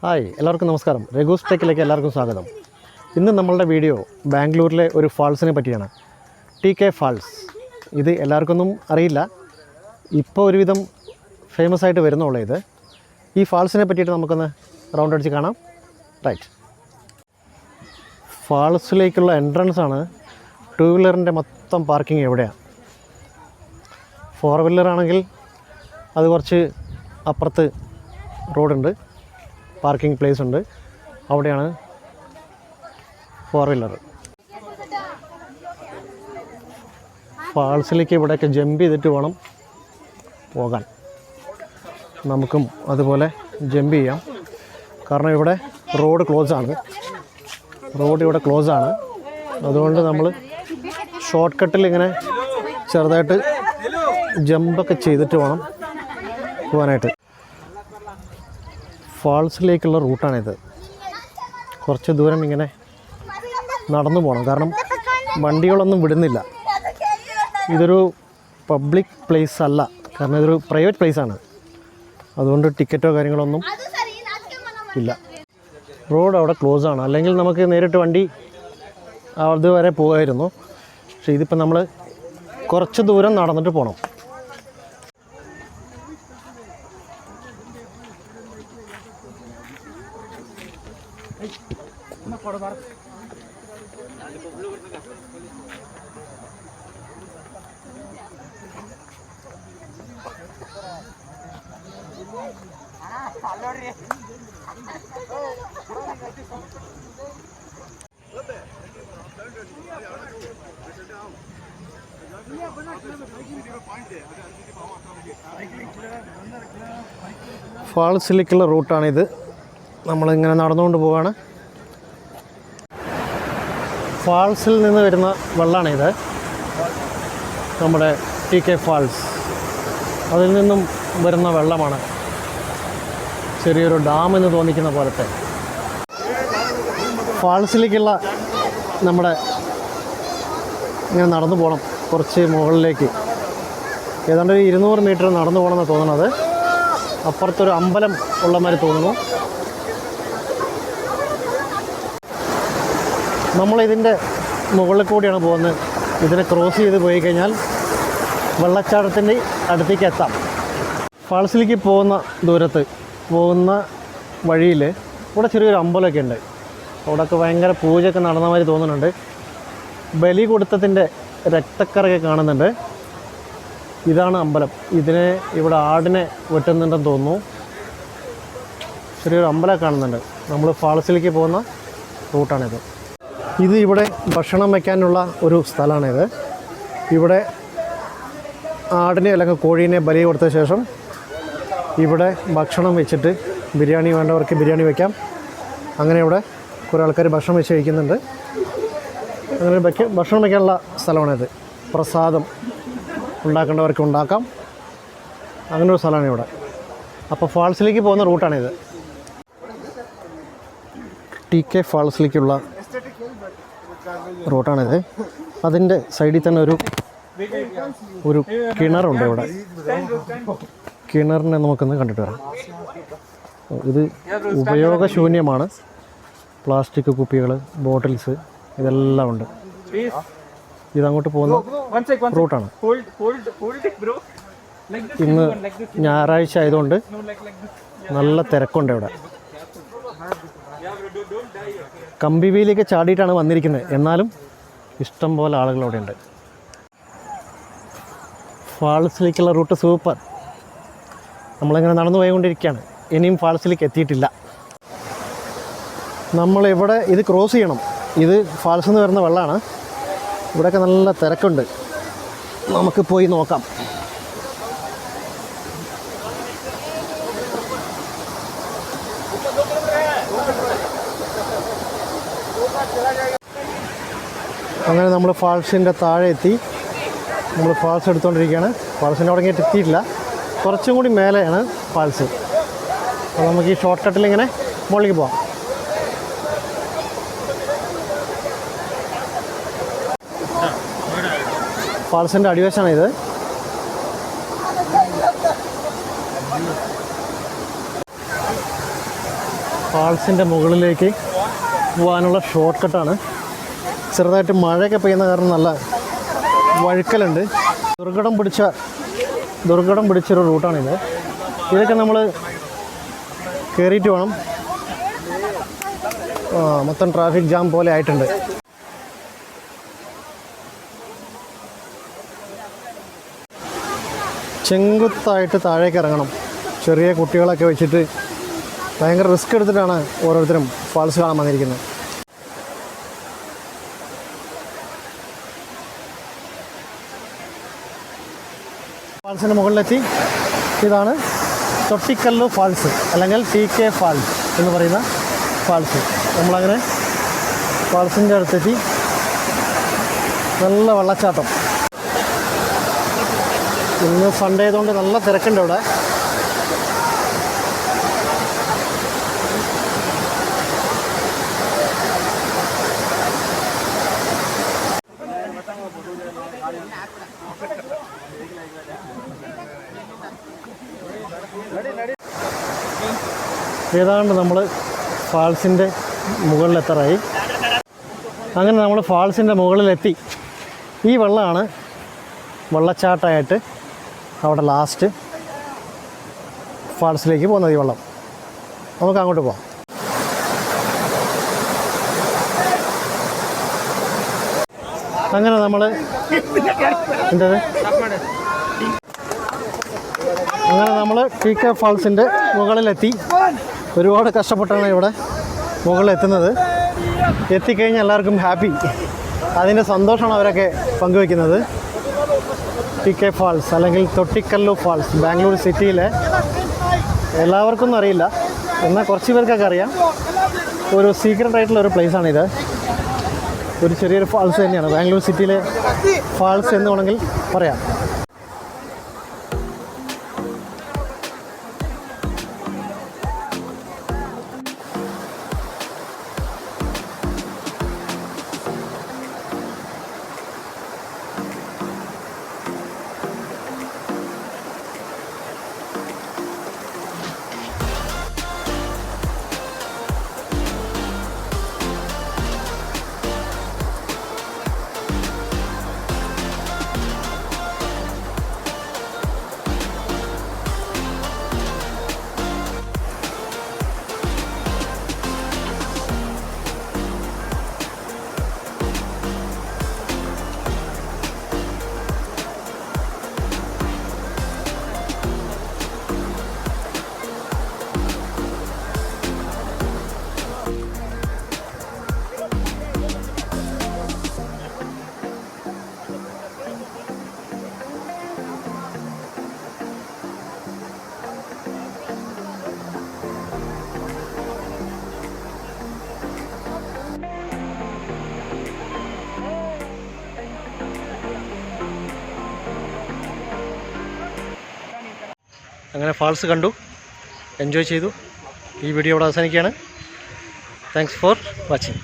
Hi, എല്ലാവർക്കും നമസ്കാരം. രഘൂസ് ടെക്കിലേക്ക് എല്ലാവർക്കും സ്വാഗതം. ഇന്ന് നമ്മളുടെ വീഡിയോ ബാംഗ്ലൂരിലെ ഒരു ഫാൾസിനെ പറ്റിയാണ്. TK falls. ഇത് എല്ലാവർക്കൊന്നും അറിയില്ല, ഇപ്പോൾ ഒരുവിധം ഫേമസ് ആയിട്ട് വരുന്നുള്ളൂ. ഈ ഫാൾസിനെ പറ്റിയിട്ട് നമുക്കൊന്ന് റൗണ്ട് അടിച്ച് കാണാം. റൈറ്റ്, ഫാൾസിലേക്കുള്ള എൻട്രൻസ് ആണ്. 2 വീലറിൻ്റെ മൊത്തം പാർക്കിംഗ് എവിടെയാണ്. 4 വീലറാണെങ്കിൽ അത് കുറച്ച് അപ്പുറത്ത് റോഡുണ്ട്, പാർക്കിംഗ് പ്ലേസ് ഉണ്ട്, അവിടെയാണ് 4 വീലർ. ഫാൾസിലേക്ക് ഇവിടെയൊക്കെ ജമ്പ് ചെയ്തിട്ട് വേണം പോകാൻ. നമുക്കും അതുപോലെ ജമ്പ് ചെയ്യാം, കാരണം ഇവിടെ റോഡ് ക്ലോസ് ആണ്. അതുകൊണ്ട് നമ്മൾ ഷോർട്ട് കട്ടിൽ ഇങ്ങനെ ചെറുതായിട്ട് ജമ്പൊക്കെ ചെയ്തിട്ട് വേണം പോകാനായിട്ട്. ഫാൾസിലേക്കുള്ള റൂട്ടാണിത്. കുറച്ച് ദൂരം ഇങ്ങനെ നടന്നു പോകണം, കാരണം വണ്ടികളൊന്നും വിടുന്നില്ല. ഇതൊരു പബ്ലിക് പ്ലേസ് അല്ല, കാരണം ഇതൊരു പ്രൈവറ്റ് പ്ലേസാണ്. അതുകൊണ്ട് ടിക്കറ്റോ കാര്യങ്ങളൊന്നും ഇല്ല. റോഡ് അവിടെ ക്ലോസ് ആണ്, അല്ലെങ്കിൽ നമുക്ക് നേരിട്ട് വണ്ടി അതുവരെ പോകുമായിരുന്നു. പക്ഷേ ഇതിപ്പോൾ നമ്മൾ കുറച്ച് ദൂരം നടന്നിട്ട് പോകണം. ഫാൾസിലേക്കുള്ള റൂട്ടാണിത്. നമ്മളിങ്ങനെ നടന്നുകൊണ്ട് പോവാണ്. ഫാൾസിൽ നിന്ന് വരുന്ന വെള്ളമാണിത്, നമ്മുടെ TK ഫാൾസ്. അതിൽ നിന്നും വരുന്ന വെള്ളമാണ്. ചെറിയൊരു ഡാം എന്ന് തോന്നിക്കുന്ന പോലത്തെ. ഫാൾസിലേക്കുള്ള നമ്മുടെ ഇങ്ങനെ നടന്നു പോകണം, കുറച്ച് മുകളിലേക്ക്. ഏതാണ്ട് 200 മീറ്റർ നടന്നു പോകണമെന്ന് തോന്നുന്നത്. അപ്പുറത്തൊരു അമ്പലം ഉള്ള മാതിരി തോന്നുന്നു. നമ്മളിതിൻ്റെ മുകളിൽ കൂടിയാണ് പോകുന്നത്. ഇതിനെ ക്രോസ് ചെയ്ത് പോയി കഴിഞ്ഞാൽ വെള്ളച്ചാട്ടത്തിൻ്റെ അടുത്തേക്ക് എത്താം. ഫാൾസിലേക്ക് പോകുന്ന വഴിയിൽ ഇവിടെ ചെറിയൊരു അമ്പലമൊക്കെ ഉണ്ട്. അവിടെയൊക്കെ ഭയങ്കര പൂജയൊക്കെ നടന്ന മാതിരി തോന്നുന്നുണ്ട്. ബലി കൊടുത്തതിൻ്റെ രക്തക്കറയൊക്കെ കാണുന്നുണ്ട്. ഇതാണ് അമ്പലം. ഇവിടെ ആടിനെ വെട്ടുന്നുണ്ടെന്ന് തോന്നുന്നു. ചെറിയൊരു അമ്പലം കാണുന്നുണ്ട്. നമ്മൾ ഫാൾസിലേക്ക് പോകുന്ന റൂട്ടാണിത്. ഇവിടെ ഭക്ഷണം വയ്ക്കാനുള്ള ഒരു സ്ഥലമാണിത്. ഇവിടെ ആടിനെ അല്ലെങ്കിൽ കോഴീനെ ബലി കൊടുത്ത ശേഷം ഇവിടെ ഭക്ഷണം വെച്ചിട്ട് ബിരിയാണി വേണ്ടവർക്ക് ബിരിയാണി വയ്ക്കാം. അങ്ങനെ ഇവിടെ കുറേ ആൾക്കാർ ഭക്ഷണം വെച്ച് കഴിക്കുന്നുണ്ട്. അങ്ങനെ ഭക്ഷണം വയ്ക്കാനുള്ള സ്ഥലമാണിത്. പ്രസാദം ഉണ്ടാക്കേണ്ടവർക്ക് ഉണ്ടാക്കാം. അങ്ങനെ ഒരു സ്ഥലമാണ് ഇവിടെ. അപ്പോൾ ഫാൾസിലേക്ക് പോകുന്ന റൂട്ടാണിത്. TK ഫാൾസിലേക്കുള്ള റൂട്ടാണിത്. അതിൻ്റെ സൈഡിൽ തന്നെ ഒരു കിണറുണ്ട്. ഇവിടെ കിണറിനെ നമുക്കൊന്ന് കണ്ടിട്ട് വരാം. ഇത് ഉപയോഗശൂന്യമാണ്. പ്ലാസ്റ്റിക് കുപ്പികൾ, ബോട്ടിൽസ് ഇതെല്ലാം ഉണ്ട്. ഇതങ്ങോട്ട് പോകുന്ന റൂട്ടാണ്. ഇന്ന് ഞായറാഴ്ച ആയതുകൊണ്ട് നല്ല തിരക്കുണ്ട് ഇവിടെ. കമ്പിവേലിയൊക്കെ ചാടിയിട്ടാണ് വന്നിരിക്കുന്നത്, എന്നാലും ഇഷ്ടം പോലെ ആളുകൾ അവിടെ ഉണ്ട്. ഫാൾസിലേക്കുള്ള റൂട്ട് സൂപ്പർ. നമ്മളിങ്ങനെ നടന്നു പോയിക്കൊണ്ടിരിക്കുകയാണ്. ഇനിയും ഫാൾസിലേക്ക് എത്തിയിട്ടില്ല. നമ്മളിവിടെ ഇത് ക്രോസ് ചെയ്യണം. ഇത് ഫാൾസിൽ നിന്ന് വരുന്ന വെള്ളമാണ്. ഇവിടെയൊക്കെ നല്ല തിരക്കുണ്ട്. നമുക്ക് പോയി നോക്കാം. അങ്ങനെ നമ്മൾ ഫാൾസിൻ്റെ താഴെ എത്തി. നമ്മൾ ഫാൾസ് എടുത്തുകൊണ്ടിരിക്കുകയാണ്. ഫാൾസിൻ്റെ അവിടെ ഇങ്ങോട്ട് എത്തിയിട്ടില്ല, കുറച്ചും കൂടി മേലെയാണ് ഫാൾസ്. അപ്പോൾ നമുക്ക് ഈ ഷോർട്ട് കട്ടിൽ ഇങ്ങനെ മുകളിലേക്ക് പോകാം. ഫാൾസിൻ്റെ അടിവശമാണിത്. ഫാൾസിൻ്റെ മുകളിലേക്ക് പോകാനുള്ള ഷോർട്ട് കട്ടാണ്. ചെറുതായിട്ട് മഴയൊക്കെ പെയ്യുന്ന കാരണം നല്ല വഴുക്കലുണ്ട്. ദുർഘടം പിടിച്ചൊരു റൂട്ടാണിത്. ഇതൊക്കെ നമ്മൾ കയറിയിട്ട് വേണം. മൊത്തം ട്രാഫിക് ജാം പോലെ ആയിട്ടുണ്ട്. ചെങ്കുത്തായിട്ട് താഴേക്ക് ഇറങ്ങണം. ചെറിയ കുട്ടികളൊക്കെ വെച്ചിട്ട് ഭയങ്കര റിസ്ക് എടുത്തിട്ടാണ് ഓരോരുത്തരും ഫാൾസ് കാണാൻ വന്നിരിക്കുന്നത്. ഫാൾസിൻ്റെ മുകളിലെത്തി. ഇതാണ് തൊട്ടിക്കല്ലു ഫാൾസ് അല്ലെങ്കിൽ TK ഫാൾസ് എന്ന് പറയുന്ന ഫാൾസ്. നമ്മളങ്ങനെ ഫാൾസിൻ്റെ അടുത്തെത്തി. നല്ല വെള്ളച്ചാട്ടം. ഇന്ന് സൺഡേ ആയതുകൊണ്ട് നല്ല തിരക്കുണ്ട് ഇവിടെ. ഏതാണ്ട് നമ്മൾ ഫാൾസിൻ്റെ മുകളിലെത്താറായി. അങ്ങനെ നമ്മൾ ഫാൾസിൻ്റെ മുകളിലെത്തി. ഈ വെള്ളമാണ് വെള്ളച്ചാട്ടമായിട്ട് അവിടെ ലാസ്റ്റ് ഫാൾസിലേക്ക് പോകുന്നത്. ഈ വെള്ളം നമുക്ക് അങ്ങോട്ട് പോകാം. അങ്ങനെ നമ്മൾ TK ഫാൾസിൻ്റെ മുകളിലെത്തി. ഒരുപാട് കഷ്ടപ്പെട്ടാണ് ഇവിടെ മുകളിലെത്തുന്നത്. എത്തിക്കഴിഞ്ഞാൽ എല്ലാവർക്കും ഹാപ്പി. അതിൻ്റെ സന്തോഷമാണ് അവരൊക്കെ പങ്കുവയ്ക്കുന്നത്. TK ഫാൾസ് അല്ലെങ്കിൽ തൊട്ടിക്കല്ലു ഫാൾസ് ബാംഗ്ലൂർ സിറ്റിയിലെ എല്ലാവർക്കൊന്നും അറിയില്ല, എന്നാൽ കുറച്ച് പേർക്കൊക്കെ അറിയാം. ഒരു സീക്രട്ട് ആയിട്ടുള്ളൊരു പ്ലേസാണിത്. ഒരു ചെറിയൊരു ഫാൾസ് തന്നെയാണ്. ബാംഗ്ലൂർ സിറ്റിയിലെ ഫാൾസ് എന്ന് വേണമെങ്കിൽ പറയാം. അങ്ങനെ ഫാൾസ് കണ്ടു, എൻജോയ് ചെയ്തു. ഈ വീഡിയോ ഇവിടെ അവസാനിക്കുകയാണ്. Thanks for watching.